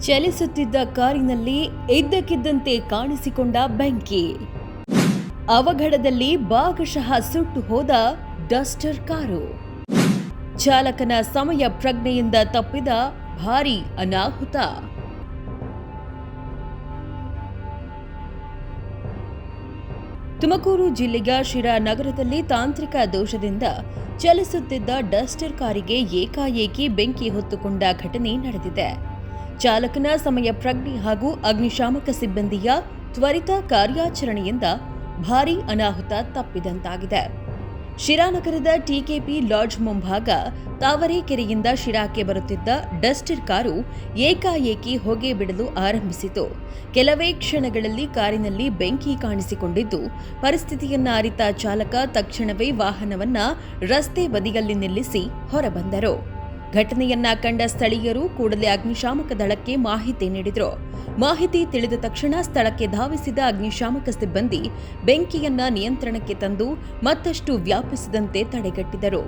ಚಲಿಸುತ್ತಿದ್ದ ಕಾರಿನಲ್ಲಿ ಇದ್ದಕ್ಕಿದ್ದಂತೆ ಕಾಣಿಸಿಕೊಂಡ ಬೆಂಕಿ. ಅವಘಡದಲ್ಲಿ ಭಾಗಶಃ ಸುಟ್ಟು ಹೋದ ಡಸ್ಟರ್ ಕಾರು. ಚಾಲಕನ ಸಮಯ ಪ್ರಜ್ಞೆಯಿಂದ ತಪ್ಪಿದ ಭಾರೀ ಅನಾಹುತ. ತುಮಕೂರು ಜಿಲ್ಲೆಯ ಶಿರಾ ನಗರದಲ್ಲಿ ತಾಂತ್ರಿಕ ದೋಷದಿಂದ ಚಲಿಸುತ್ತಿದ್ದ ಡಸ್ಟರ್ ಕಾರಿಗೆ ಏಕಾಏಕಿ ಬೆಂಕಿ ಹೊತ್ತುಕೊಂಡ ಘಟನೆ ನಡೆದಿದೆ. ಚಾಲಕನ ಸಮಯ ಪ್ರಜ್ಞೆ ಹಾಗೂ ಅಗ್ನಿಶಾಮಕ ಸಿಬ್ಬಂದಿಯ ತ್ವರಿತ ಕಾರ್ಯಾಚರಣೆಯಿಂದ ಭಾರೀ ಅನಾಹುತ ತಪ್ಪಿದಂತಾಗಿದೆ. ಶಿರಾನಗರದ ಟಿಕೆಪಿ ಲಾಡ್ಜ್ ಮುಂಭಾಗ ತಾವರೆಕೆರೆಯಿಂದ ಶಿರಾಕ್ಕೆ ಬರುತ್ತಿದ್ದ ಡಸ್ಟರ್ ಕಾರು ಏಕಾಏಕಿ ಹೊಗೆ ಬಿಡಲು ಆರಂಭಿಸಿತು. ಕೆಲವೇ ಕ್ಷಣಗಳಲ್ಲಿ ಕಾರಿನಲ್ಲಿ ಬೆಂಕಿ ಕಾಣಿಸಿಕೊಂಡಿದ್ದು, ಪರಿಸ್ಥಿತಿಯನ್ನ ಅರಿತ ಚಾಲಕ ತಕ್ಷಣವೇ ವಾಹನವನ್ನ ರಸ್ತೆ ಬದಿಯಲ್ಲಿ ನಿಲ್ಲಿಸಿ ಹೊರಬಂದರು. ಘಟನೆಯನ್ನ ಕಂಡ ಸ್ಥಳೀಯರು ಕೂಡಲೇ ಅಗ್ನಿಶಾಮಕ ದಳಕ್ಕೆ ಮಾಹಿತಿ ನೀಡಿದರು. ಮಾಹಿತಿ ತಿಳಿದ ತಕ್ಷಣ ಸ್ಥಳಕ್ಕೆ ಧಾವಿಸಿದ ಅಗ್ನಿಶಾಮಕ ಸಿಬ್ಬಂದಿ ಬೆಂಕಿಯನ್ನ ನಿಯಂತ್ರಣಕ್ಕೆ ತಂದು ಮತ್ತಷ್ಟು ವ್ಯಾಪಿಸದಂತೆ ತಡೆಗಟ್ಟಿದರು.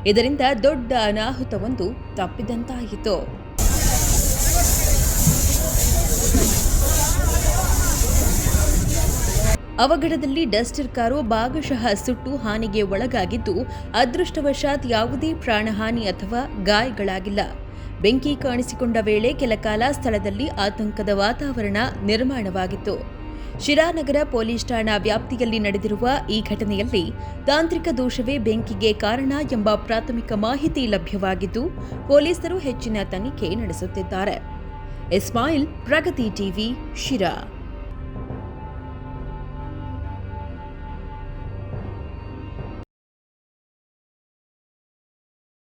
ಇದರಿಂದ ದೊಡ್ಡ ಅನಾಹುತವೊಂದು ತಪ್ಪಿದಂತಾಯಿತು. ಅವಘಡದಲ್ಲಿ ಡಸ್ಟರ್ ಕಾರು ಭಾಗಶಃ ಸುಟ್ಟು ಹಾನಿಗೆ ಒಳಗಾಗಿದ್ದು, ಅದೃಷ್ಟವಶಾತ್ ಯಾವುದೇ ಪ್ರಾಣಹಾನಿ ಅಥವಾ ಗಾಯಗಳಾಗಿಲ್ಲ. ಬೆಂಕಿ ಕಾಣಿಸಿಕೊಂಡ ವೇಳೆ ಕೆಲಕಾಲ ಸ್ಥಳದಲ್ಲಿ ಆತಂಕದ ವಾತಾವರಣ ನಿರ್ಮಾಣವಾಗಿತ್ತು. ಶಿರಾನಗರ ಪೊಲೀಸ್ ಠಾಣಾ ವ್ಯಾಪ್ತಿಯಲ್ಲಿ ನಡೆದಿರುವ ಈ ಘಟನೆಯಲ್ಲಿ ತಾಂತ್ರಿಕ ದೋಷವೇ ಬೆಂಕಿಗೆ ಕಾರಣ ಎಂಬ ಪ್ರಾಥಮಿಕ ಮಾಹಿತಿ ಲಭ್ಯವಾಗಿದ್ದು, ಪೊಲೀಸರು ಹೆಚ್ಚಿನ ತನಿಖೆ ನಡೆಸುತ್ತಿದ್ದಾರೆ. ಇಸ್ಮಾಯಿಲ್, ಪ್ರಗತಿ ಟಿವಿ, ಶಿರಾ.